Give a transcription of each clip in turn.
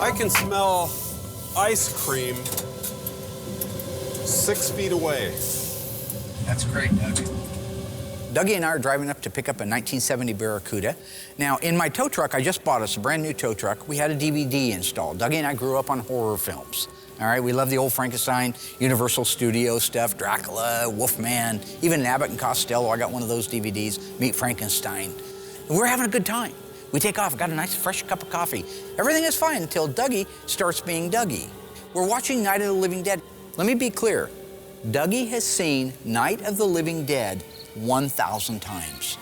I can smell ice cream 6 feet away. That's great, Dougie. Dougie and I are driving up to pick up a 1970 Barracuda. Now, in my tow truck, I just bought us a brand new tow truck. We had a DVD installed. Dougie and I grew up on horror films. All right, we love the old Frankenstein, Universal Studios stuff, Dracula, Wolfman, even Abbott and Costello. I got one of those DVDs, Meet Frankenstein. And we're having a good time. We take off, got a nice fresh cup of coffee. Everything is fine until Dougie starts being Dougie. We're watching Night of the Living Dead. Let me be clear. Dougie has seen Night of the Living Dead 1,000 times.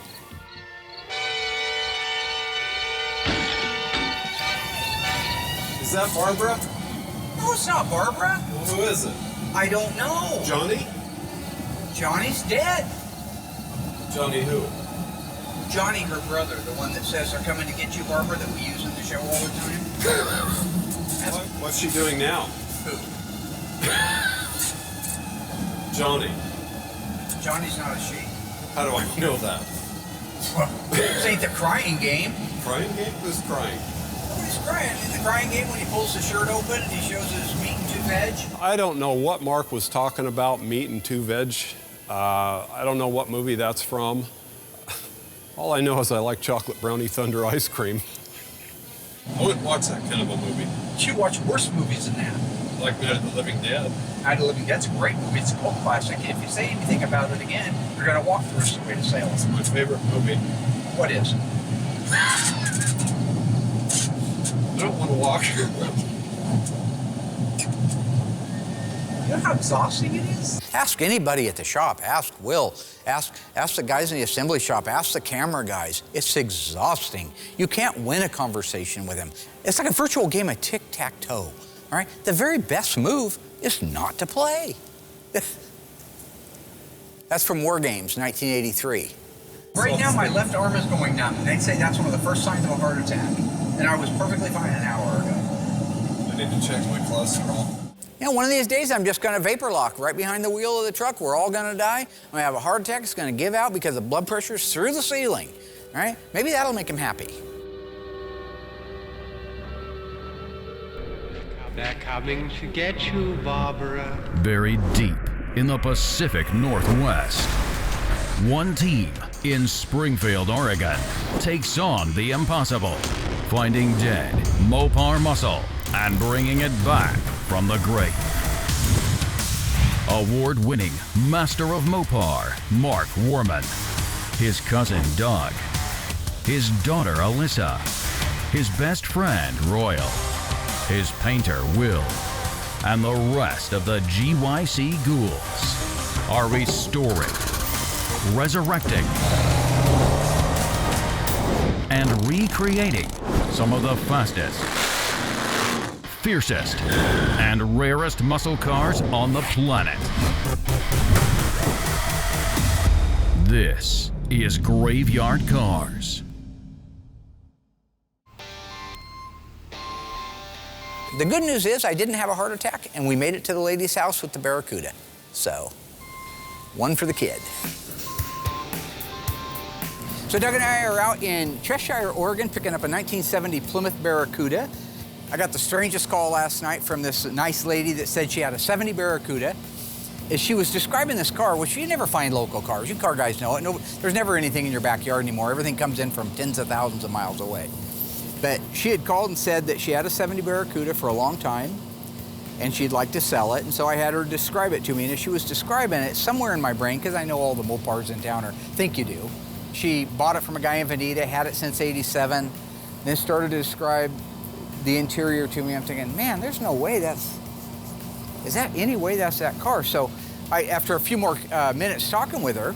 Is that Barbara? No, it's not Barbara. Well, who is it? I don't know. Johnny? Johnny's dead. Johnny who? Johnny, her brother, the one that says they're coming to get you, Barbara, that we use in the show all the time. What's she doing now? Who? Johnny. Johnny's not a she. How do I know that? Well, this ain't the crying game. Crying game? Who's crying? Nobody's crying. In the crying game, when he pulls the shirt open and he shows his meat and two veg. I don't know what Mark was talking about, meat and two veg. I don't know what movie that's from. All I know is I like chocolate brownie thunder ice cream. I wouldn't watch that kind of a movie. You watch worse movies than that. Like Night of the Living Dead. Night of the Living Dead's a great movie. It's a cult classic. If you say anything about it again, you're going to walk the rest of the way to Salem. It's my favorite movie. What is? I don't want to walk. You know how exhausting it is? Ask anybody at the shop. Ask Will. Ask the guys in the assembly shop. Ask the camera guys. It's exhausting. You can't win a conversation with them. It's like a virtual game of tic-tac-toe. All right? The very best move is not to play. That's from War Games, 1983. Right now, my left arm is going numb. They'd say that's one of the first signs of a heart attack. And I was perfectly fine an hour ago. I need to check my cholesterol. You know, one of these days, I'm just going to vapor lock right behind the wheel of the truck. We're all going to die. I'm going to have a heart attack. It's going to give out because the blood pressure's through the ceiling. All right? Maybe that'll make him happy. They're coming to get you, Barbara. Buried deep in the Pacific Northwest, one team in Springfield, Oregon, takes on the impossible, finding dead Mopar muscle and bringing it back from the grave. Award-winning Master of Mopar, Mark Warman, his cousin Doug, his daughter Alyssa, his best friend Royal, his painter Will, and the rest of the GYC ghouls are restoring, resurrecting, and recreating some of the fastest, fiercest, and rarest muscle cars on the planet. This is Graveyard Carz. The good news is I didn't have a heart attack, and we made it to the lady's house with the Barracuda. So, one for the kid. So Doug and I are out in Cheshire, Oregon, picking up a 1970 Plymouth Barracuda. I got the strangest call last night from this nice lady that said she had a 70 Barracuda. As she was describing this car, which you never find local cars. You car guys know it. No, there's never anything in your backyard anymore. Everything comes in from tens of thousands of miles away. But she had called and said that she had a 70 Barracuda for a long time, and she'd like to sell it. And so I had her describe it to me. And as she was describing it, somewhere in my brain, because I know all the Mopars in town, or think you do, she bought it from a guy in Veneta, had it since '87, then started to describe the interior to me. I'm thinking, man, there's no way is that any way that's that car? So after a few more minutes talking with her,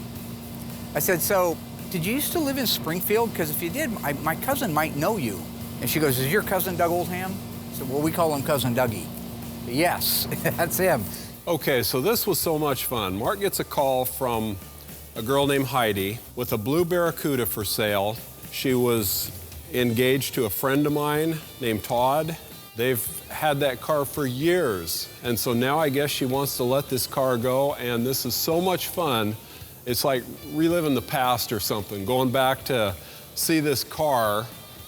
I said, so did you used to live in Springfield? Because if you did, my cousin might know you. And she goes, is your cousin Doug Oldham? I said, well, we call him Cousin Dougie. Yes, that's him. Okay, so this was so much fun. Mark gets a call from a girl named Heidi with a blue Barracuda for sale. She was engaged to a friend of mine named Todd. They've had that car for years. And so now I guess she wants to let this car go, and this is so much fun. It's like reliving the past or something, going back to see this car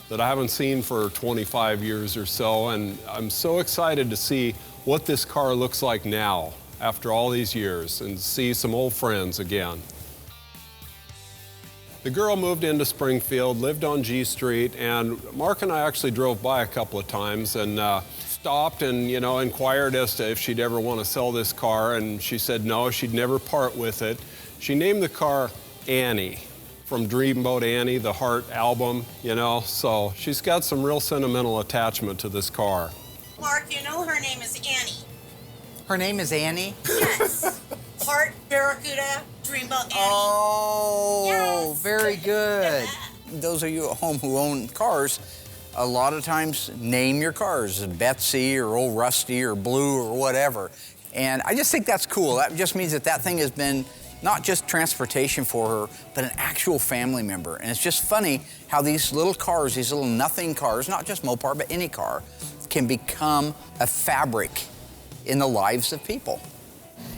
that I haven't seen for 25 years or so, and I'm so excited to see what this car looks like now after all these years and see some old friends again. The girl moved into Springfield, lived on G Street, and Mark and I actually drove by a couple of times and stopped and, inquired as to if she'd ever want to sell this car, and she said no, she'd never part with it. She named the car Annie, from Dreamboat Annie, the Heart album, so she's got some real sentimental attachment to this car. Mark, her name is Annie. Her name is Annie? Yes. Heart, Barracuda, Dreamboat Annie. Oh, yes. Very good. Those of you at home who own cars, a lot of times name your cars Betsy or Old Rusty or Blue or whatever. And I just think that's cool. That just means that thing has been not just transportation for her, but an actual family member. And it's just funny how these little cars, these little nothing cars, not just Mopar, but any car, can become a fabric in the lives of people.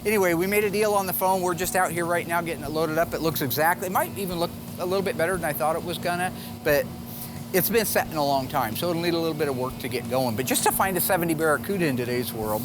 Anyway, we made a deal on the phone. We're just out here right now getting it loaded up. It looks exactly, it might even look a little bit better than I thought it was gonna, but it's been set in a long time, so it'll need a little bit of work to get going. But just to find a 70 Barracuda in today's world.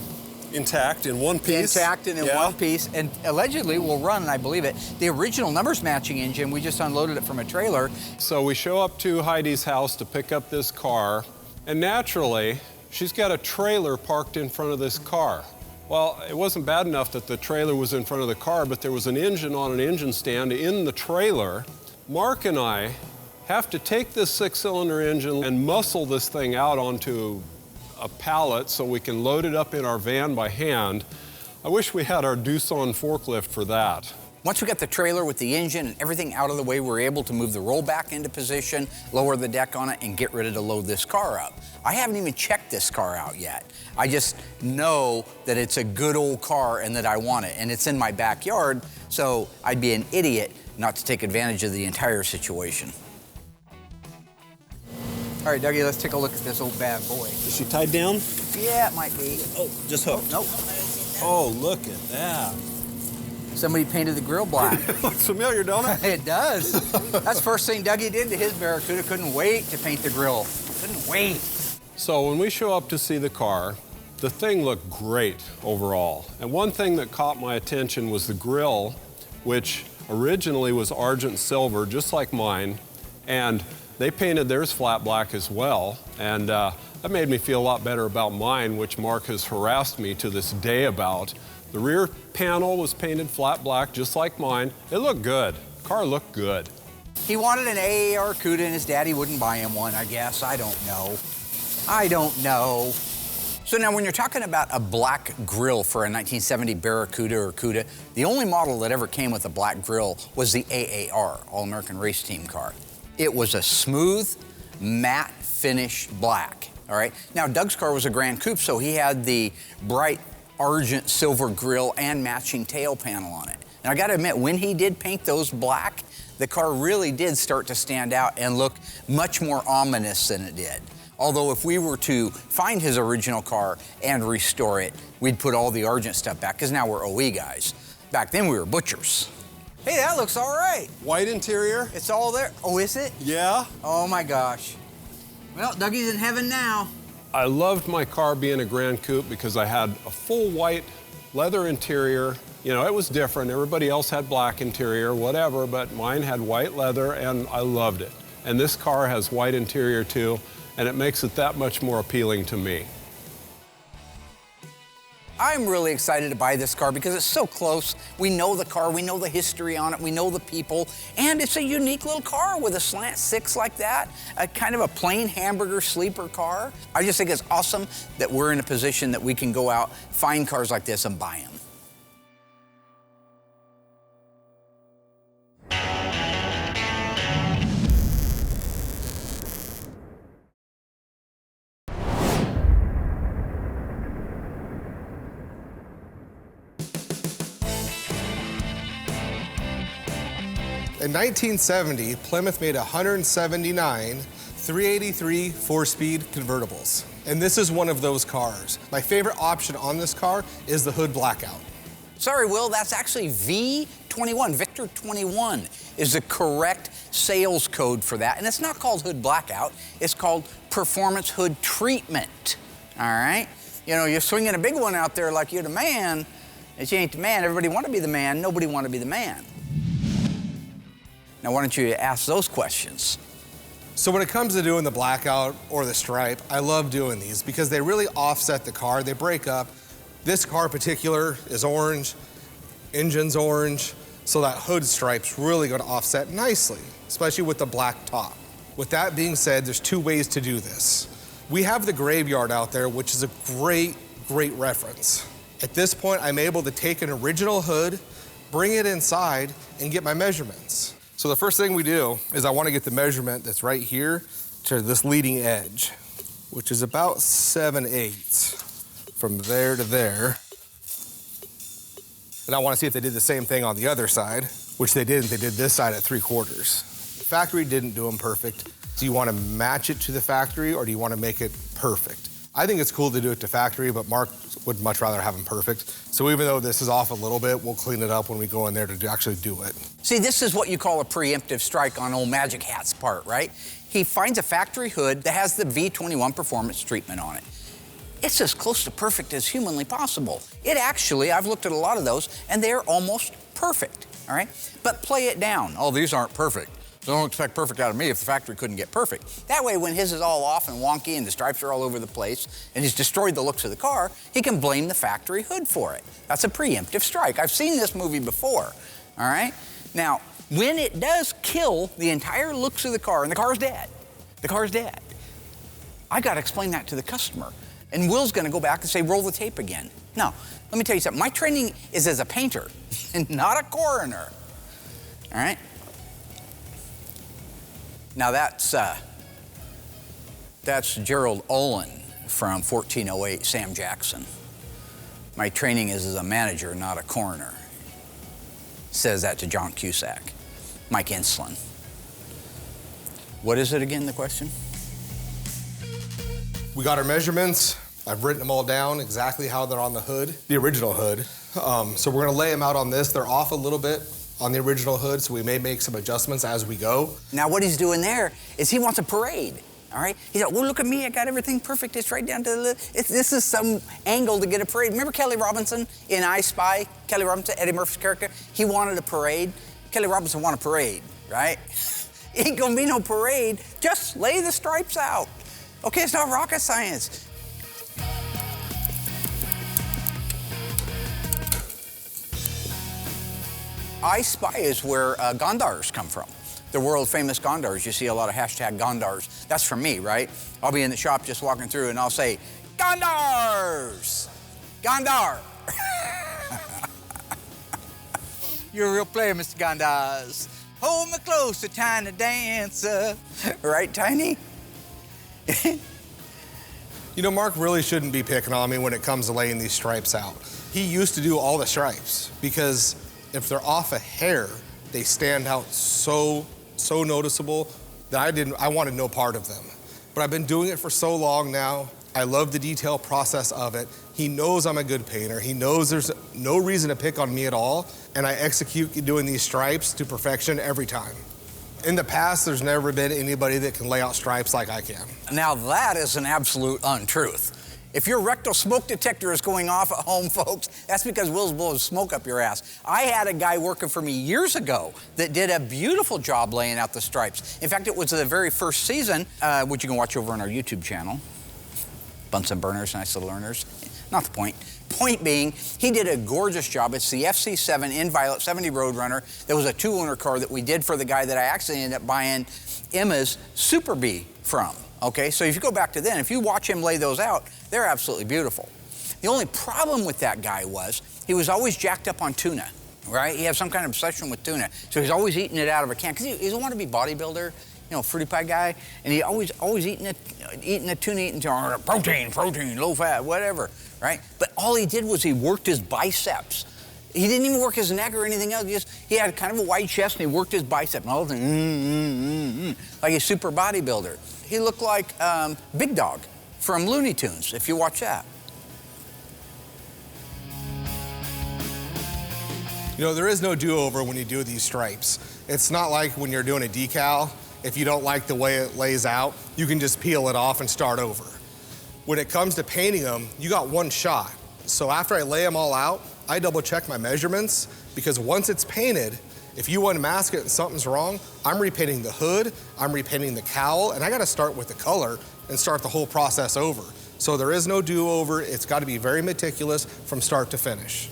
Intact, in one piece. Intact and in one piece, and allegedly will run, and I believe it, the original numbers matching engine. We just unloaded it from a trailer. So we show up to Heidi's house to pick up this car, and naturally, she's got a trailer parked in front of this car. Well, it wasn't bad enough that the trailer was in front of the car, but there was an engine on an engine stand in the trailer. Mark and I have to take this 6-cylinder engine and muscle this thing out onto a pallet so we can load it up in our van by hand. I wish we had our Doosan forklift for that. Once we got the trailer with the engine and everything out of the way, we were able to move the rollback into position, lower the deck on it, and get ready to load this car up. I haven't even checked this car out yet. I just know that it's a good old car and that I want it, and it's in my backyard, so I'd be an idiot not to take advantage of the entire situation. All right, Dougie, let's take a look at this old bad boy. Is she tied down? Yeah, it might be. Oh, just hooked. Nope. Oh, look at that. Somebody painted the grill black. Looks familiar, don't it? It does. That's the first thing Dougie did to his Barracuda. Couldn't wait to paint the grill. Couldn't wait. So when we show up to see the car, the thing looked great overall. And one thing that caught my attention was the grill, which originally was argent silver, just like mine, and they painted theirs flat black as well. And that made me feel a lot better about mine, which Mark has harassed me to this day about. The rear panel was painted flat black, just like mine. It looked good. The car looked good. He wanted an AAR Cuda and his daddy wouldn't buy him one, I guess. I don't know. I don't know. So now when you're talking about a black grill for a 1970 Barracuda or Cuda, the only model that ever came with a black grill was the AAR, All-American Race Team car. It was a smooth, matte finish black, all right? Now Doug's car was a Grand Coupe, so he had the bright argent silver grille and matching tail panel on it. And I gotta admit, when he did paint those black, the car really did start to stand out and look much more ominous than it did. Although if we were to find his original car and restore it, we'd put all the argent stuff back, because now we're OE guys. Back then we were butchers. Hey, that looks all right. White interior. It's all there. Oh, is it? Yeah. Oh my gosh. Well, Dougie's in heaven now. I loved my car being a Grand Coupe because I had a full white leather interior. You know, it was different. Everybody else had black interior, whatever, but mine had white leather and I loved it. And this car has white interior too, and it makes it that much more appealing to me. I'm really excited to buy this car because it's so close. We know the car, we know the history on it, we know the people, and it's a unique little car with a slant six like that, a kind of a plain hamburger sleeper car. I just think it's awesome that we're in a position that we can go out, find cars like this and buy them. In 1970, Plymouth made 179 383 4-speed convertibles. And this is one of those cars. My favorite option on this car is the hood blackout. Sorry, Will, that's actually V21. Victor 21 is the correct sales code for that. And it's not called hood blackout. It's called performance hood treatment. All right? You know, you're swinging a big one out there like you're the man, and you ain't the man. Everybody want to be the man. Nobody want to be the man. Now, why don't you ask those questions? So when it comes to doing the blackout or the stripe, I love doing these because they really offset the car. They break up. This car in particular is orange, engine's orange, so that hood stripe's really gonna offset nicely, especially with the black top. With that being said, there's two ways to do this. We have the graveyard out there, which is a great reference. At this point, I'm able to take an original hood, bring it inside, and get my measurements. So the first thing we do is I want to get the measurement that's right here to this leading edge, which is about 7/8 from there to there. And I want to see if they did the same thing on the other side, which they didn't. They did this side at 3/4. The factory didn't do them perfect. Do you want to match it to the factory or do you want to make it perfect? I think it's cool to do it to factory, but Mark would much rather have them perfect. So even though this is off a little bit, we'll clean it up when we go in there to actually do it. See, this is what you call a preemptive strike on old Magic Hat's part, right? He finds a factory hood that has the V21 performance treatment on it. It's as close to perfect as humanly possible. It actually, I've looked at a lot of those, and they're almost perfect, all right? But play it down. Oh, these aren't perfect. So don't expect perfect out of me if the factory couldn't get perfect. That way, when his is all off and wonky and the stripes are all over the place and he's destroyed the looks of the car, he can blame the factory hood for it. That's a preemptive strike. I've seen this movie before, all right? Now, when it does kill the entire looks of the car, and the car's dead, I gotta explain that to the customer. And Will's gonna go back and say, roll the tape again. No, let me tell you something. My training is as a painter and not a coroner, all right? Now that's Gerald Olin from 1408 Sam Jackson. My training is as a manager, not a coroner. Says that to John Cusack. Mike Inslin. What is it again, the question? We got our measurements. I've written them all down exactly how they're on the hood, the original hood. So we're gonna lay them out on this. They're off a little bit on the original hood, so we may make some adjustments as we go. Now what he's doing there is he wants a parade, all right? He's like, well, look at me, I got everything perfect. It's right down to the, this is some angle to get a parade. Remember Kelly Robinson in I Spy? Kelly Robinson, Eddie Murphy's character? He wanted a parade. Kelly Robinson wanted a parade, right? Ain't gonna be no parade, just lay the stripes out. Okay, it's not rocket science. I Spy is where Gondars come from. The world famous Gondars. You see a lot of hashtag Gondars. That's from me, right? I'll be in the shop just walking through and I'll say, Gondars! Gondar! You're a real player, Mr. Gondars. Hold me close, a tiny dancer. Right, Tiny? You know, Mark really shouldn't be picking on me when it comes to laying these stripes out. He used to do all the stripes because if they're off a hair, they stand out so noticeable that I wanted no part of them. But I've been doing it for so long now. I love the detail process of it. He knows I'm a good painter. He knows there's no reason to pick on me at all. And I execute doing these stripes to perfection every time. In the past, there's never been anybody that can lay out stripes like I can. Now that is an absolute untruth. If your rectal smoke detector is going off at home, folks, that's because Will's blowing smoke up your ass. I had a guy working for me years ago that did a beautiful job laying out the stripes. In fact, it was the very first season, which you can watch over on our YouTube channel. Bunsen burners, nice little earners. Not the point. Point being, he did a gorgeous job. It's the FC7 Inviolate 70 Roadrunner. There was a 2-owner car that we did for the guy that I actually ended up buying Emma's Super Bee from. Okay, so if you go back to then, if you watch him lay those out, they're absolutely beautiful. The only problem with that guy was he was always jacked up on tuna, right? He had some kind of obsession with tuna. So he's always eating it out of a can, because he wanted to be bodybuilder, you know, fruity pie guy, and he always eating the tuna, eating protein, low fat, whatever, right? But all he did was he worked his biceps. He didn't even work his neck or anything else. He had kind of a wide chest, and he worked his bicep, and all of a sudden, like a super bodybuilder. He looked like Big Dog from Looney Tunes, if you watch that. You know, there is no do-over when you do these stripes. It's not like when you're doing a decal. If you don't like the way it lays out, you can just peel it off and start over. When it comes to painting them, you got one shot. So after I lay them all out, I double check my measurements, because once it's painted, if you unmask it and something's wrong, I'm repainting the hood, I'm repainting the cowl, and I gotta start with the color and start the whole process over. So there is no do-over. It's gotta be very meticulous from start to finish.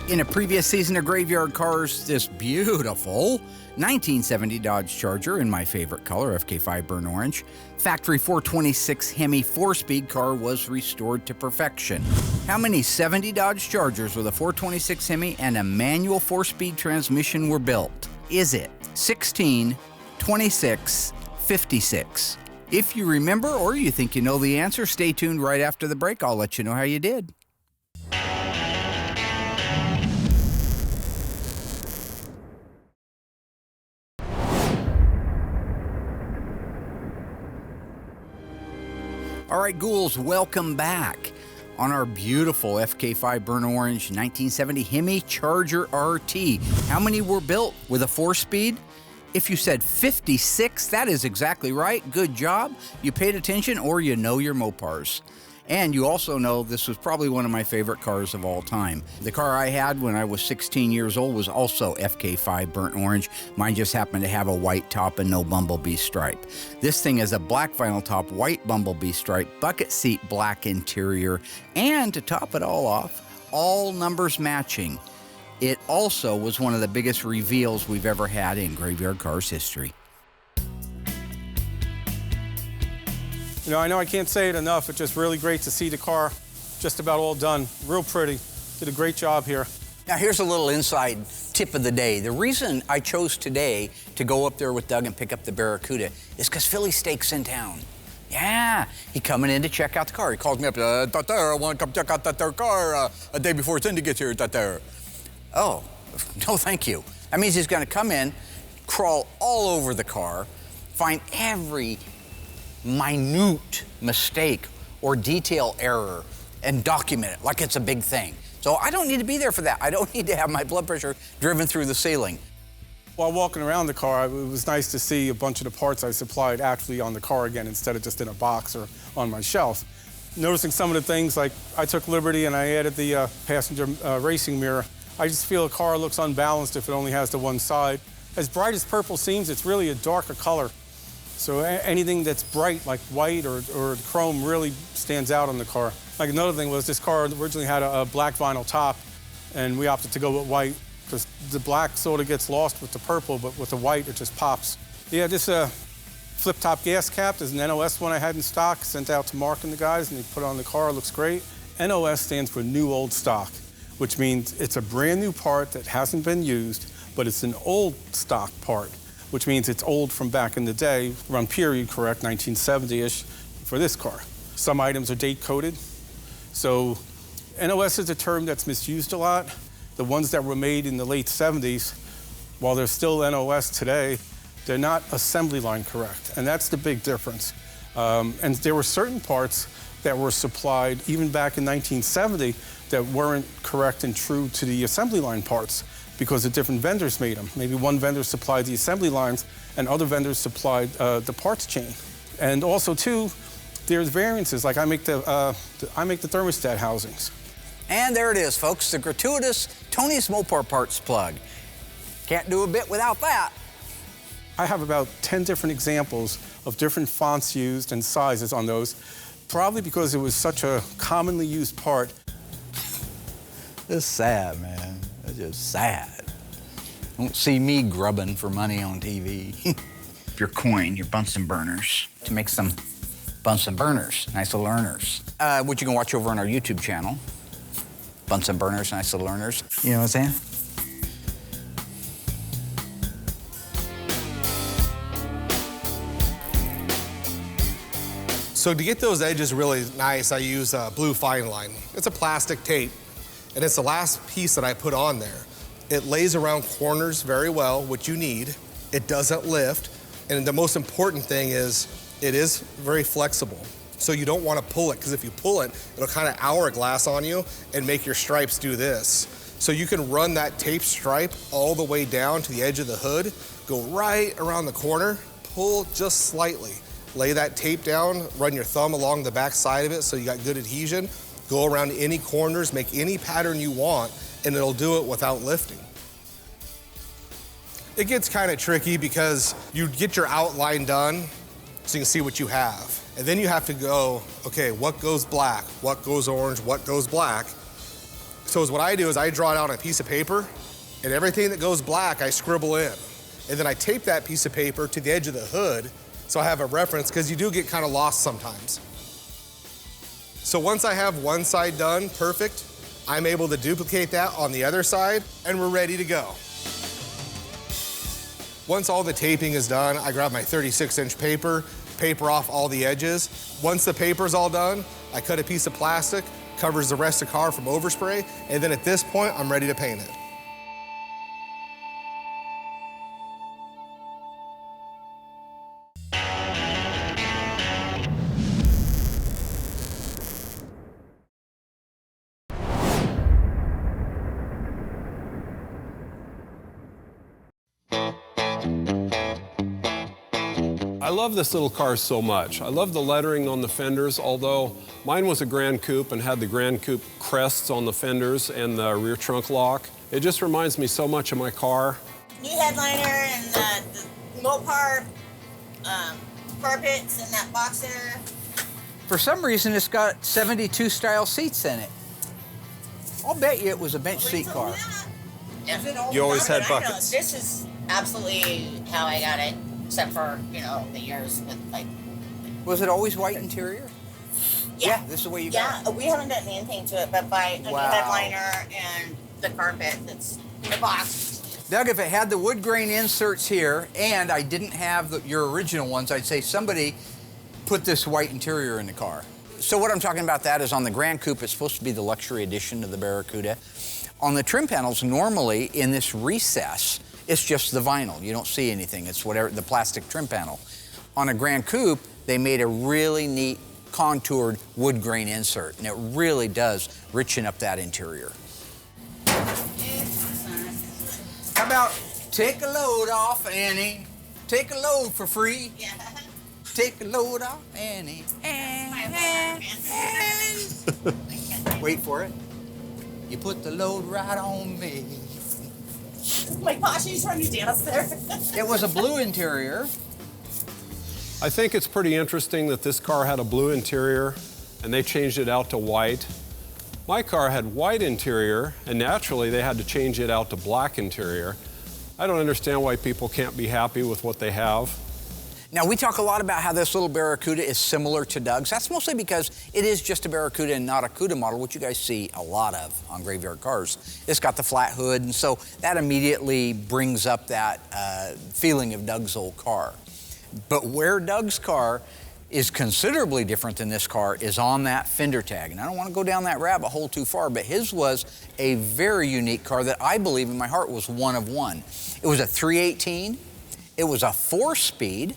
In a previous season of Graveyard Cars, this beautiful 1970 Dodge Charger in my favorite color, FK5 Burnt Orange, factory 426 Hemi 4-speed car was restored to perfection. How many 70 Dodge Chargers with a 426 Hemi and a manual 4-speed transmission were built? Is it 16, 26, 56? If you remember or you think you know the answer, stay tuned right after the break. I'll let you know how you did. All right, ghouls, welcome back on our beautiful FK5 Burnt Orange 1970 Hemi Charger RT. How many were built with a 4-speed? If you said 56, that is exactly right. Good job. You paid attention, or you know your Mopars. And you also know this was probably one of my favorite cars of all time. The car I had when I was 16 years old was also FK5 Burnt Orange. Mine just happened to have a white top and no bumblebee stripe. This thing is a black vinyl top, white bumblebee stripe, bucket seat black interior, and to top it all off, all numbers matching. It also was one of the biggest reveals we've ever had in Graveyard Cars history. You know I can't say it enough. It's just really great to see the car just about all done. Real pretty. Did a great job here. Now here's a little inside tip of the day. The reason I chose today to go up there with Doug and pick up the Barracuda is because Philly Steak's in town. Yeah, he coming in to check out the car. He calls me up, I want to come check out that there car a day before Cindy gets here, Oh, no thank you. That means he's gonna come in, crawl all over the car, find every minute mistake or detail error and document it like it's a big thing. So I don't need to be there for that. I don't need to have my blood pressure driven through the ceiling. While walking around the car, it was nice to see a bunch of the parts I supplied actually on the car again instead of just in a box or on my shelf. Noticing some of the things, like I took liberty and I added the passenger racing mirror. I just feel a car looks unbalanced if it only has the one side. As bright as purple seems, it's really a darker color. So anything that's bright, like white or chrome, really stands out on the car. Like another thing was this car originally had a black vinyl top, and we opted to go with white because the black sort of gets lost with the purple, but with the white, it just pops. Yeah, this flip-top gas cap is an NOS one I had in stock, sent out to Mark and the guys, and they put it on the car. It looks great. NOS stands for New Old Stock, which means it's a brand new part that hasn't been used, but it's an old stock part, which means it's old from back in the day, run period correct, 1970-ish, for this car. Some items are date-coded. So NOS is a term that's misused a lot. The ones that were made in the late 70s, while they're still NOS today, they're not assembly line correct, and that's the big difference. And there were certain parts that were supplied even back in 1970 that weren't correct and true to the assembly line parts, because the different vendors made them. Maybe one vendor supplied the assembly lines and other vendors supplied the parts chain. And also too, there's variances, like I make the thermostat housings. And there it is, folks, the gratuitous Tony's Mopar Parts plug. Can't do a bit without that. I have about 10 different examples of different fonts used and sizes on those, probably because it was such a commonly used part. It's sad, man. It's just sad. Don't see me grubbing for money on TV. Your coin, your Bunsen burners, to make some Bunsen burners, nice little earners. Which you can watch over on our YouTube channel. Bunsen burners, nice little earners. You know what I'm saying? So to get those edges really nice, I use blue fine line. It's a plastic tape, and it's the last piece that I put on there. It lays around corners very well, which you need. It doesn't lift. And the most important thing is it is very flexible. So you don't want to pull it, because if you pull it, it'll kind of hourglass on you and make your stripes do this. So you can run that tape stripe all the way down to the edge of the hood, go right around the corner, pull just slightly. Lay that tape down, run your thumb along the back side of it so you got good adhesion, go around any corners, make any pattern you want, and it'll do it without lifting. It gets kind of tricky because you get your outline done so you can see what you have. And then you have to go, okay, what goes black, what goes orange, what goes black. So what I do is I draw it out on a piece of paper, and everything that goes black I scribble in. And then I tape that piece of paper to the edge of the hood so I have a reference, because you do get kind of lost sometimes. So once I have one side done perfect, I'm able to duplicate that on the other side, and we're ready to go. Once all the taping is done, I grab my 36-inch paper off all the edges. Once the paper's all done, I cut a piece of plastic, covers the rest of the car from overspray, and then at this point, I'm ready to paint it. I love this little car so much. I love the lettering on the fenders, although mine was a Grand Coupe and had the Grand Coupe crests on the fenders and the rear trunk lock. It just reminds me so much of my car. New headliner and the Mopar carpets and that box there. For some reason, it's got 72 style seats in it. I'll bet you it was a bench seat car. You always had I know. buckets. This is absolutely how I got it, except for, you know, the years with like. Was it always white interior? Yeah, this is the way you got Yeah, we haven't done anything to it, but by a new headliner and the carpet that's in the box. Doug, if it had the wood grain inserts here and I didn't have your original ones, I'd say somebody put this white interior in the car. So what I'm talking about that is on the Grand Coupe, it's supposed to be the luxury edition to the Barracuda. On the trim panels, normally in this recess, it's just the vinyl. You don't see anything. It's whatever the plastic trim panel. On a Grand Coupe, they made a really neat contoured wood grain insert, and it really does richen up that interior. How about take a load off, Annie? Take a load for free. Yeah. Take a load off, Annie. Wait for it. You put the load right on me. Oh my gosh, he's trying to dance there. It was a blue interior. I think it's pretty interesting that this car had a blue interior and they changed it out to white. My car had white interior and naturally they had to change it out to black interior. I don't understand why people can't be happy with what they have. Now, we talk a lot about how this little Barracuda is similar to Doug's. That's mostly because it is just a Barracuda and not a Cuda model, which you guys see a lot of on graveyard cars. It's got the flat hood, and so that immediately brings up that feeling of Doug's old car. But where Doug's car is considerably different than this car is on that fender tag. And I don't want to go down that rabbit hole too far, but his was a very unique car that I believe in my heart was one of one. It was a 318. It was a 4-speed.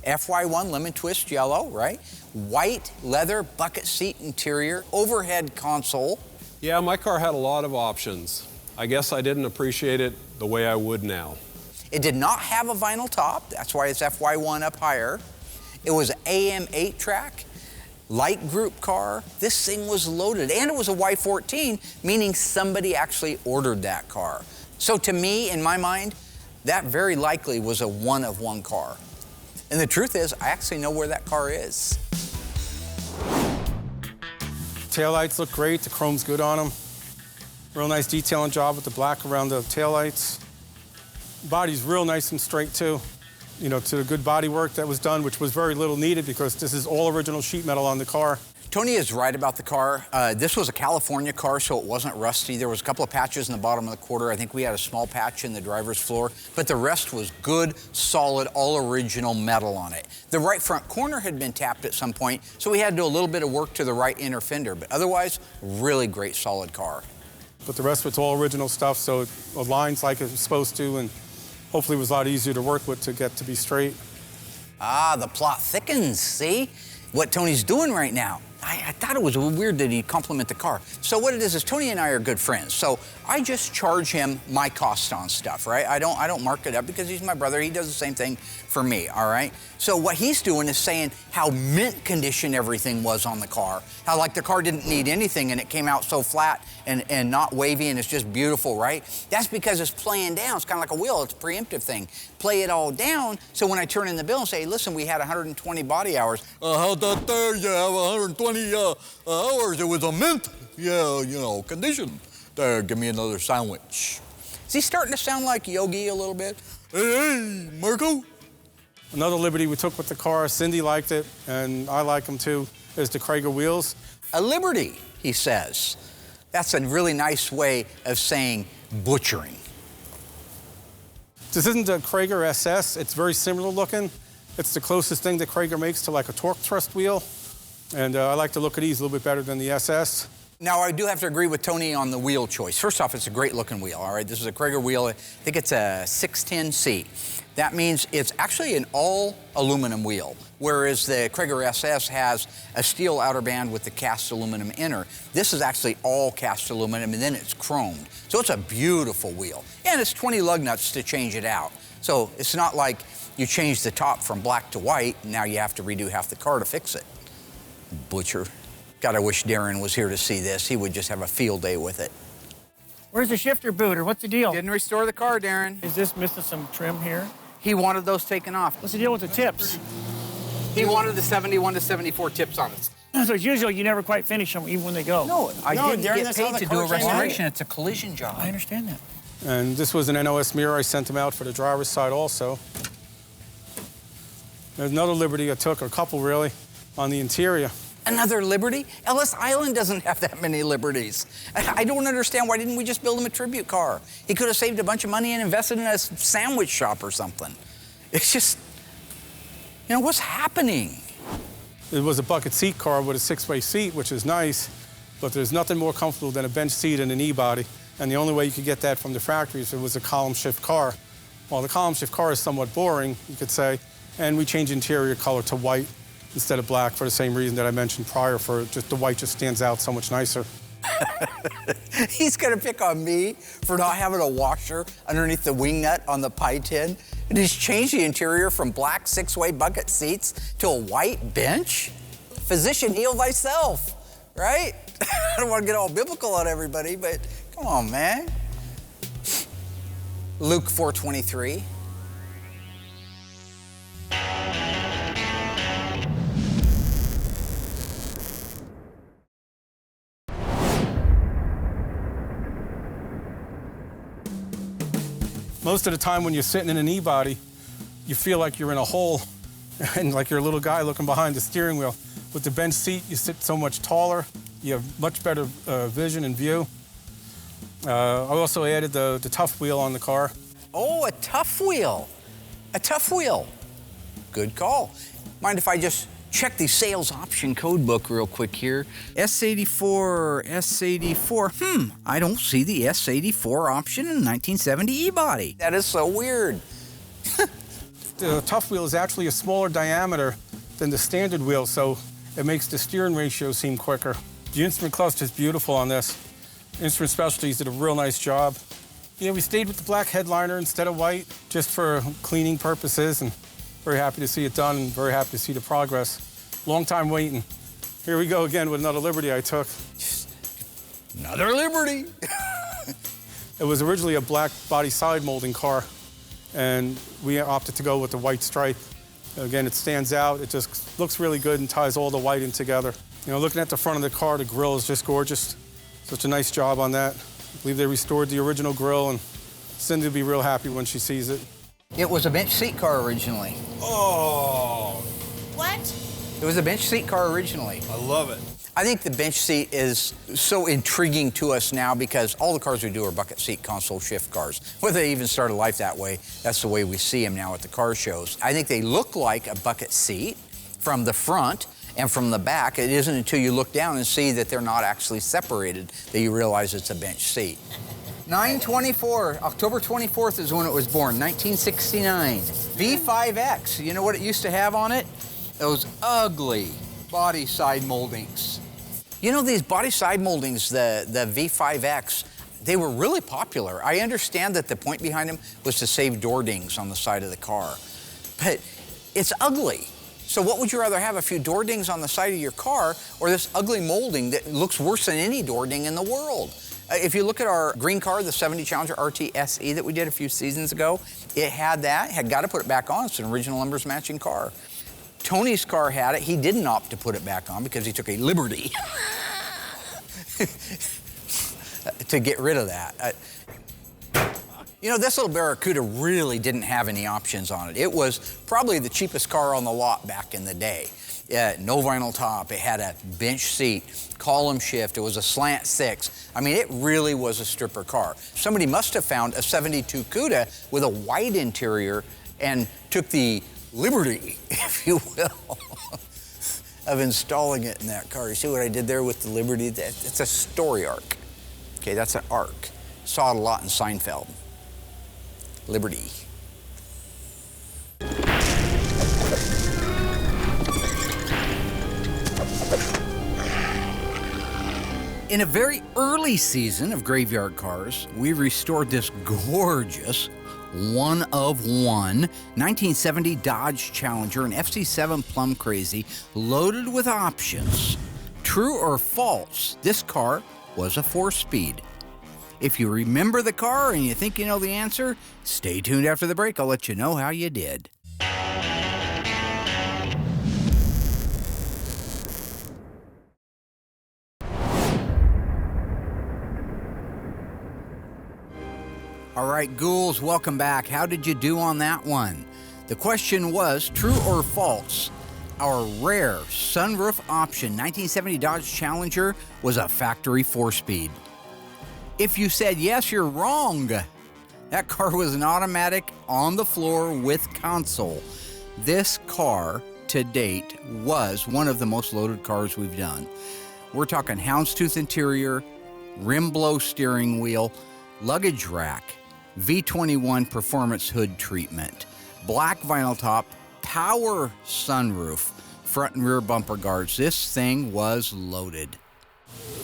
FY1 lemon twist yellow, right? White leather bucket seat interior, overhead console. Yeah, my car had a lot of options. I guess I didn't appreciate it the way I would now. It did not have a vinyl top. That's why it's FY1 up higher. It was AM 8-track, light group car. This thing was loaded, and it was a Y14, meaning somebody actually ordered that car. So to me, in my mind, that very likely was a one-of-one car. And the truth is, I actually know where that car is. Taillights look great. The chrome's good on them. Real nice detailing job with the black around the taillights. Body's real nice and straight, too. You know, to the good body work that was done, which was very little needed because this is all original sheet metal on the car. Tony is right about the car. This was a California car, so it wasn't rusty. There was a couple of patches in the bottom of the quarter. I think we had a small patch in the driver's floor, but the rest was good, solid, all original metal on it. The right front corner had been tapped at some point, so we had to do a little bit of work to the right inner fender, but otherwise, really great, solid car. But the rest of it's all original stuff, so it aligns like it's supposed to, and hopefully it was a lot easier to work with to get to be straight. Ah, the plot thickens, see? What Tony's doing right now. I thought it was weird that he'd compliment the car. So what it is Tony and I are good friends. So I just charge him my cost on stuff, right? I don't mark it up because he's my brother. He does the same thing for me, all right? So what he's doing is saying how mint condition everything was on the car. How like the car didn't need anything and it came out so flat and not wavy and it's just beautiful, right? That's because it's playing down. It's kind of like a wheel. It's a preemptive thing. Play it all down. So when I turn in the bill and say, listen, we had 120 body hours. How'd that there? You have 120 hours. It was a mint, condition. There, give me another sandwich. Is he starting to sound like Yogi a little bit? Hey, Marco. Another liberty we took with the car, Cindy liked it, and I like them too, is the Krager wheels. A liberty, he says. That's a really nice way of saying butchering. This isn't a Krager SS. It's very similar looking. It's the closest thing that Krager makes to like a torque thrust wheel. And I like to look at these a little bit better than the SS. Now, I do have to agree with Tony on the wheel choice. First off, it's a great looking wheel, all right? This is a Krager wheel. I think it's a 610C. That means it's actually an all aluminum wheel, whereas the Krager SS has a steel outer band with the cast aluminum inner. This is actually all cast aluminum, and then it's chromed. So it's a beautiful wheel. And it's 20 lug nuts to change it out. So it's not like you change the top from black to white, and now you have to redo half the car to fix it. Butcher. God, I wish Darren was here to see this. He would just have a field day with it. Where's the shifter booter? What's the deal? Didn't restore the car, Darren. Is this missing some trim here? He wanted those taken off. What's the deal with the tips? He wanted the 71 to 74 tips on it. So it's usual you never quite finish them even when they go. No, I didn't Darren, get that's how paid the to do a car came out. restoration. It's a collision job. I understand that. And this was an NOS mirror. I sent them out for the driver's side also. There's another liberty I took, or a couple really, on the interior. Another liberty? Ellis Island doesn't have that many liberties. I don't understand, why didn't we just build him a tribute car? He could have saved a bunch of money and invested in a sandwich shop or something. It's just, what's happening? It was a bucket seat car with a 6-way seat, which is nice, but there's nothing more comfortable than a bench seat in an E-body. And the only way you could get that from the factory is if it was a column shift car. Well, the column shift car is somewhat boring, you could say, and we changed interior color to white instead of black for the same reason that I mentioned prior, for just the white just stands out so much nicer. He's gonna pick on me for not having a washer underneath the wing nut on the pie tin. And he's changed the interior from black 6-way bucket seats to a white bench? Physician, heal thyself, right? I don't want to get all biblical on everybody, but come on, man. Luke 4:23. Most of the time when you're sitting in an E-body, you feel like you're in a hole and like you're a little guy looking behind the steering wheel. With the bench seat, you sit so much taller. You have much better vision and view. I also added the tough wheel on the car. Oh, a tough wheel. A tough wheel. Good call. Mind if I just check the sales option code book real quick here? S84, S84. I don't see the S84 option in a 1970 E-body. That is so weird. The tough wheel is actually a smaller diameter than the standard wheel, so it makes the steering ratio seem quicker. The instrument cluster is beautiful on this. Instrument Specialties did a real nice job. We stayed with the black headliner instead of white, just for cleaning purposes, and very happy to see it done and very happy to see the progress. Long time waiting. Here we go again with another liberty I took. Another liberty. It was originally a black body side molding car, and we opted to go with the white stripe. Again, it stands out. It just looks really good and ties all the white in together. Looking at the front of the car, the grille is just gorgeous. Such a nice job on that. I believe they restored the original grille, and Cindy will be real happy when she sees it. It was a bench seat car originally. Oh. What? It was a bench seat car originally. I love it. I think the bench seat is so intriguing to us now because all the cars we do are bucket seat console shift cars. Whether they even started life that way, that's the way we see them now at the car shows. I think they look like a bucket seat from the front and from the back. It isn't until you look down and see that they're not actually separated that you realize it's a bench seat. 9/24, October 24th is when it was born, 1969. V5X, you know what it used to have on it? Those ugly body side moldings. You know, these body side moldings, the V5X, they were really popular. I understand that the point behind them was to save door dings on the side of the car, but it's ugly. So what would you rather have, a few door dings on the side of your car or this ugly molding that looks worse than any door ding in the world? If you look at our green car, the 70 Challenger RT SE that we did a few seasons ago, it had that, had got to put it back on. It's an original numbers matching car. Tony's car had it. He didn't opt to put it back on because he took a liberty to get rid of that. You know, this little Barracuda really didn't have any options on it. It was probably the cheapest car on the lot back in the day. No vinyl top, it had a bench seat, column shift, it was a slant six. I mean, it really was a stripper car. Somebody must have found a 72 Cuda with a white interior and took the liberty, if you will, of installing it in that car. You see what I did there with the Liberty? It's a story arc. Okay, that's an arc. Saw it a lot in Seinfeld. Liberty. In a very early season of Graveyard Cars, we restored this gorgeous one of one 1970 Dodge Challenger, an FC7 Plum Crazy, loaded with options. True or false, this car was a 4-speed. If you remember the car and you think you know the answer, stay tuned after the break. I'll let you know how you did. All right, ghouls, welcome back. How did you do on that one? The question was, true or false? Our rare sunroof option 1970 Dodge Challenger was a factory 4-speed. If you said yes, you're wrong. That car was an automatic on the floor with console. This car, to date, was one of the most loaded cars we've done. We're talking houndstooth interior, rim blow steering wheel, luggage rack, V21 performance hood treatment, black vinyl top, power sunroof, front and rear bumper guards. This thing was loaded.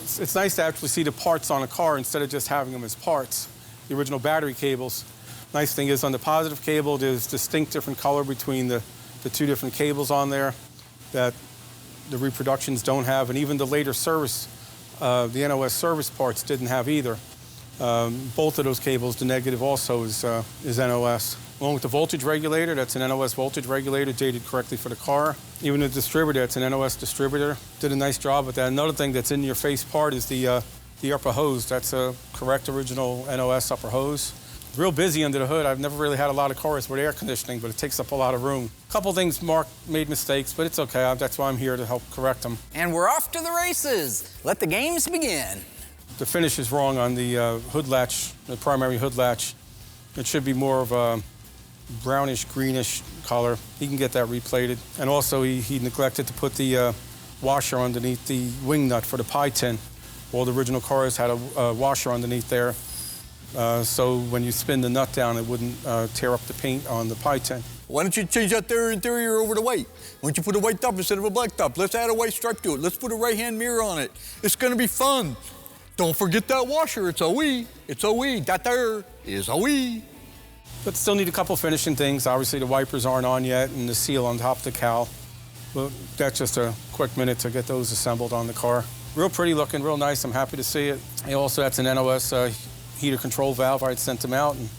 It's nice to actually see the parts on a car instead of just having them as parts. The original battery cables. Nice thing is on the positive cable, there's distinct different color between the two different cables on there that the reproductions don't have, and even the later service, the NOS service parts didn't have either. Both of those cables, the negative also is NOS. Along with the voltage regulator, that's an NOS voltage regulator, dated correctly for the car. Even the distributor, it's an NOS distributor. Did a nice job with that. Another thing that's in your face part is the upper hose. That's a correct original NOS upper hose. Real busy under the hood. I've never really had a lot of cars with air conditioning, but it takes up a lot of room. A couple things Mark made mistakes, but it's okay. That's why I'm here to help correct them. And we're off to the races. Let the games begin. The finish is wrong on the hood latch, the primary hood latch. It should be more of a brownish, greenish color. He can get that replated. And also, he neglected to put the washer underneath the wing nut for the pie tin. All the original cars had a washer underneath there, so when you spin the nut down, it wouldn't tear up the paint on the pie tin. Why don't you change that there interior over to white? Why don't you put a white top instead of a black top? Let's add a white stripe to it. Let's put a right-hand mirror on it. It's gonna be fun. Don't forget that washer. It's a wee. It's a wee. That there is a wee. But still need a couple finishing things. Obviously, the wipers aren't on yet, and the seal on top of the cowl. But that's just a quick minute to get those assembled on the car. Real pretty looking, real nice. I'm happy to see it. And also, that's an NOS heater control valve. I had sent them out, and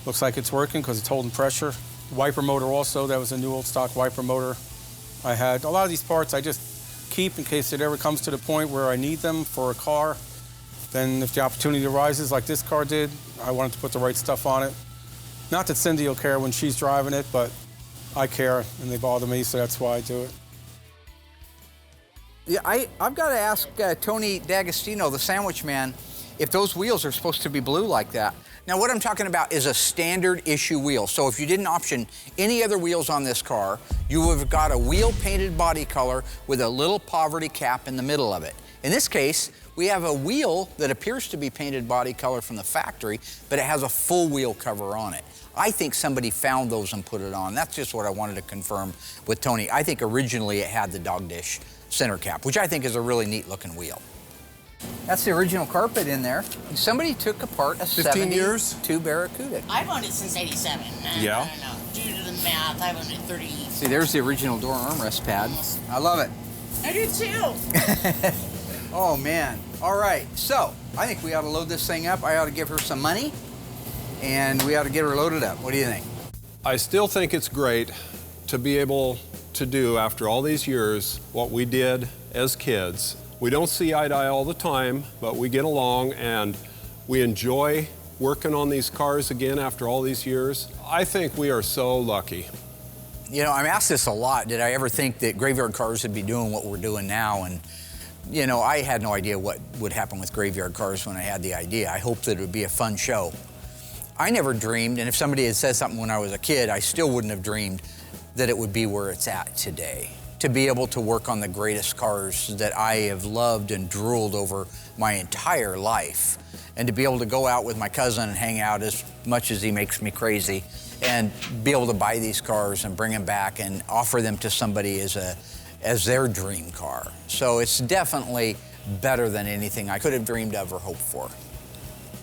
looks like it's working because it's holding pressure. Wiper motor also. That was a new old stock wiper motor I had. A lot of these parts I just keep in case it ever comes to the point where I need them for a car. Then if the opportunity arises, like this car did, I wanted to put the right stuff on it. Not that Cindy will care when she's driving it, but I care, and they bother me, so that's why I do it. Yeah, I've got to ask Tony D'Agostino, the sandwich man, if those wheels are supposed to be blue like that. Now, what I'm talking about is a standard issue wheel. So if you didn't option any other wheels on this car, you would have got a wheel painted body color with a little poverty cap in the middle of it. In this case, We have a wheel that appears to be painted body color from the factory, but it has a full wheel cover on it. I think somebody found those and put it on. That's just what I wanted to confirm with Tony. I think originally it had the dog dish center cap, which I think is a really neat looking wheel. That's the original carpet in there. Somebody took apart a 15 years? 72 Barracuda. I've owned it since 87. Yeah? I don't know. Due to the math, I've owned it 30. See, there's the original door armrest pad. I love it. I do too. Oh, man. All right, so I think we ought to load this thing up. I ought to give her some money, and we ought to get her loaded up. What do you think? I still think it's great to be able to do, after all these years, what we did as kids. We don't see eye to eye all the time, but we get along and we enjoy working on these cars again after all these years. I think we are so lucky. You know, I'm asked this a lot. Did I ever think that Graveyard Cars would be doing what we're doing now? And, you know, I had no idea what would happen with Graveyard Cars when I had the idea. I hoped that it would be a fun show. I never dreamed, and if somebody had said something when I was a kid, I still wouldn't have dreamed that it would be where it's at today. To be able to work on the greatest cars that I have loved and drooled over my entire life, and to be able to go out with my cousin and hang out as much as he makes me crazy, and be able to buy these cars and bring them back and offer them to somebody as their dream car. So it's definitely better than anything I could have dreamed of or hoped for.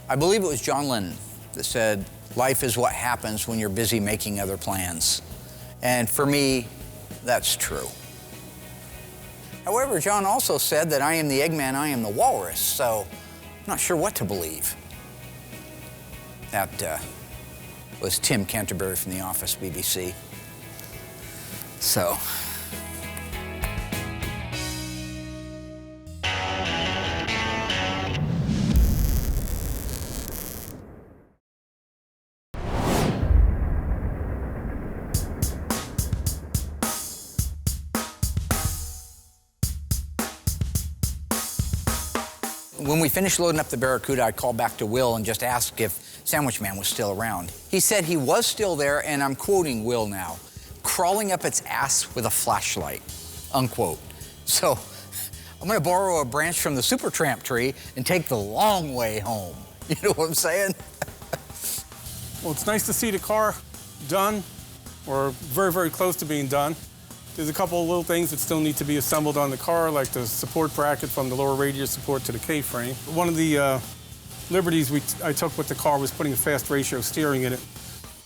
I believe it was John Lennon that said, "Life is what happens when you're busy making other plans." And for me, that's true. However, John also said that I am the Eggman, I am the Walrus, so I'm not sure what to believe. That was Tim Canterbury from The Office, BBC. So. When we finished loading up the Barracuda, I called back to Will and just asked if Sandwich Man was still around. He said he was still there, and I'm quoting Will now, crawling up its ass with a flashlight, unquote. So I'm gonna borrow a branch from the Supertramp tree and take the long way home. You know what I'm saying? Well, it's nice to see the car done, or very, very close to being done. There's a couple of little things that still need to be assembled on the car, like the support bracket from the lower radiator support to the K-frame. One of the liberties I took with the car was putting a fast ratio steering in it.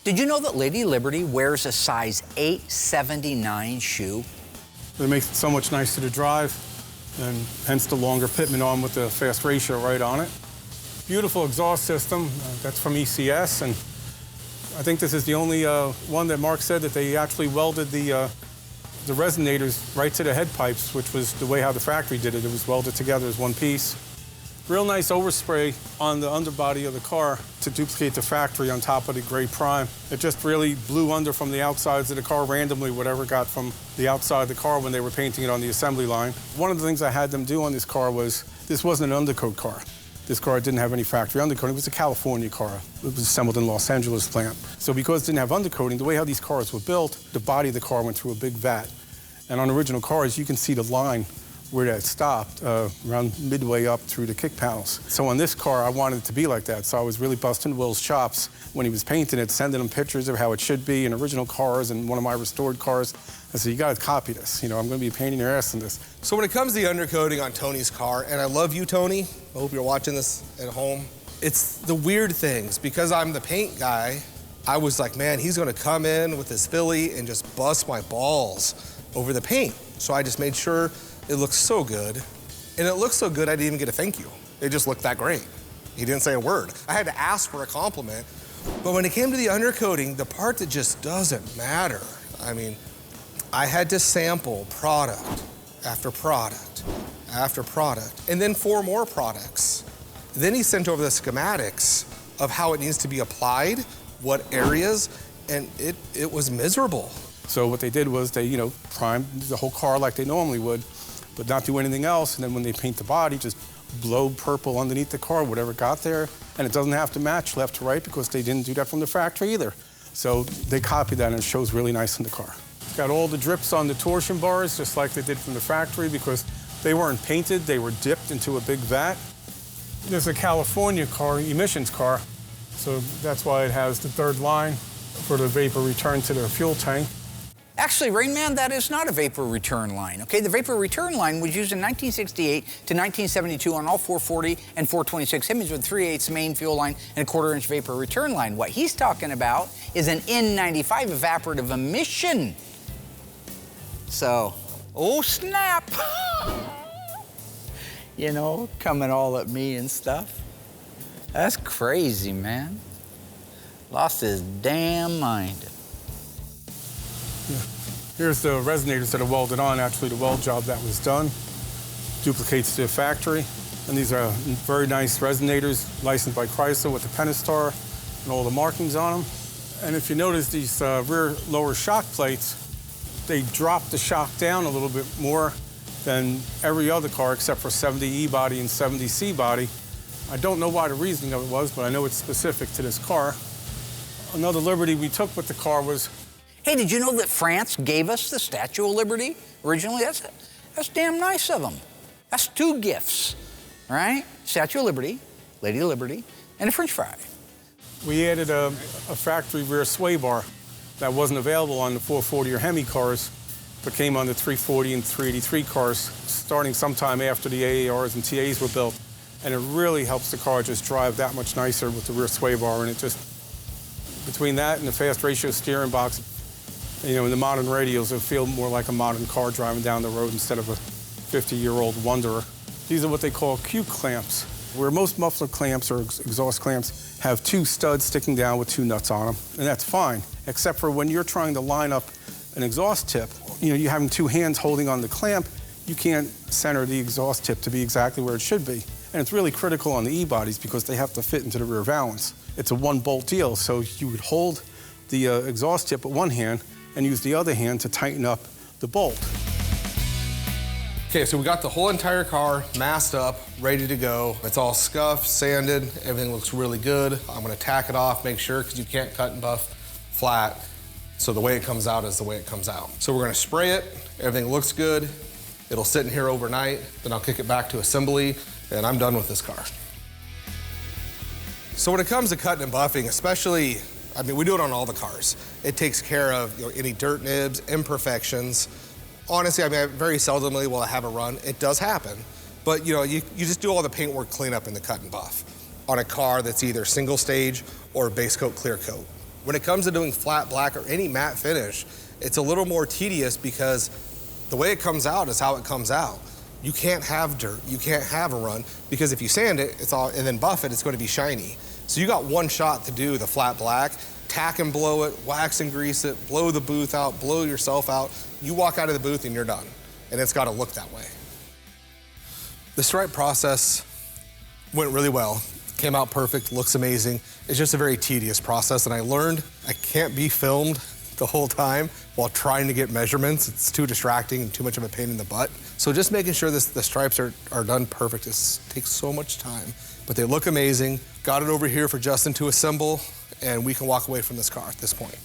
Did you know that Lady Liberty wears a size 879 shoe? It makes it so much nicer to drive, and hence the longer pitman arm with the fast ratio right on it. Beautiful exhaust system, that's from ECS, and I think this is the only one that Mark said that they actually welded the resonators right to the head pipes, which was the way how the factory did it. It was welded together as one piece. Real nice overspray on the underbody of the car to duplicate the factory on top of the gray prime. It just really blew under from the outsides of the car randomly, whatever got from the outside of the car when they were painting it on the assembly line. One of the things I had them do on this car was, this wasn't an undercoat car. This car didn't have any factory undercoating. It was a California car. It was assembled in Los Angeles plant. So because it didn't have undercoating, the way how these cars were built, the body of the car went through a big vat. And on original cars, you can see the line where that stopped, around midway up through the kick panels. So on this car, I wanted it to be like that. So I was really busting Will's chops when he was painting it, sending him pictures of how it should be in original cars and one of my restored cars. I said, you gotta copy this. You know, I'm gonna be painting your ass in this. So when it comes to the undercoating on Tony's car, and I love you, Tony, I hope you're watching this at home, it's the weird things. Because I'm the paint guy, I was like, man, he's gonna come in with his Philly and just bust my balls over the paint. So I just made sure it looks so good. And it looked so good, I didn't even get a thank you. It just looked that great. He didn't say a word. I had to ask for a compliment. But when it came to the undercoating, the part that just doesn't matter, I mean, I had to sample product after product after product, and then 4 more products. Then he sent over the schematics of how it needs to be applied, what areas, and it was miserable. So what they did was they, you know, primed the whole car like they normally would, but not do anything else. And then when they paint the body, just blow purple underneath the car, whatever got there. And it doesn't have to match left to right because they didn't do that from the factory either. So they copied that and it shows really nice in the car. Got all the drips on the torsion bars, just like they did from the factory, because They weren't painted, they were dipped into a big vat. There's a California car, emissions car, so that's why it has the third line for the vapor return to the fuel tank. Actually, Rain Man, that is not a vapor return line, okay? The vapor return line was used in 1968 to 1972 on all 440 and 426 Hemis with 3/8 main fuel line and a 1/4-inch vapor return line. What he's talking about is an N95 evaporative emission. So, oh snap! You know, coming all at me and stuff. That's crazy, man. Lost his damn mind. Yeah. Here's the resonators that are welded on. Actually, the weld job that was done duplicates the factory. And these are very nice resonators licensed by Chrysler with the Pentastar and all the markings on them. And if you notice these rear lower shock plates, they drop the shock down a little bit more than every other car except for 70E body and 70C body. I don't know why the reasoning of it was, but I know it's specific to this car. Another liberty we took with the car was... Hey, did you know that France gave us the Statue of Liberty originally? That's damn nice of them. That's 2 gifts, right? Statue of Liberty, Lady of Liberty, and a French fry. We added a factory rear sway bar that wasn't available on the 440 or Hemi cars, but came on the 340 and 383 cars, starting sometime after the AARs and TAs were built. And it really helps the car just drive that much nicer with the rear sway bar. And it just, between that and the fast ratio steering box, you know, in the modern radios, it'll feel more like a modern car driving down the road instead of a 50-year-old Wanderer. These are what they call Q clamps, where most muffler clamps or exhaust clamps have 2 studs sticking down with 2 nuts on them, and that's fine, except for when you're trying to line up an exhaust tip. You know, you're having 2 hands holding on the clamp, you can't center the exhaust tip to be exactly where it should be. And it's really critical on the E-bodies because they have to fit into the rear valance. It's a 1-bolt deal, so you would hold the exhaust tip with one hand and use the other hand to tighten up the bolt. Okay, so we got the whole entire car masked up, ready to go. It's all scuffed, sanded, everything looks really good. I'm gonna tack it off, make sure, because you can't cut and buff flat. So the way it comes out is the way it comes out. So we're gonna spray it, everything looks good. It'll sit in here overnight, then I'll kick it back to assembly, and I'm done with this car. So when it comes to cutting and buffing, especially, I mean, we do it on all the cars. It takes care of, you know, any dirt nibs, imperfections. Honestly, I mean, very seldomly will I have a run. It does happen, but you know, you just do all the paintwork cleanup in the cut and buff on a car that's either single stage or base coat, clear coat. When it comes to doing flat black or any matte finish, it's a little more tedious because the way it comes out is how it comes out. You can't have dirt, you can't have a run, because if you sand it, it's all, and then buff it, it's going to be shiny. So you got one shot to do the flat black, tack and blow it, wax and grease it, blow the booth out, blow yourself out. You walk out of the booth and you're done. And it's got to look that way. The stripe process went really well. Came out perfect, looks amazing. It's just a very tedious process, and I learned I can't be filmed the whole time while trying to get measurements. It's too distracting and too much of a pain in the butt. So just making sure the stripes are done perfect takes so much time. But they look amazing. Got it over here for Justin to assemble, and we can walk away from this car at this point.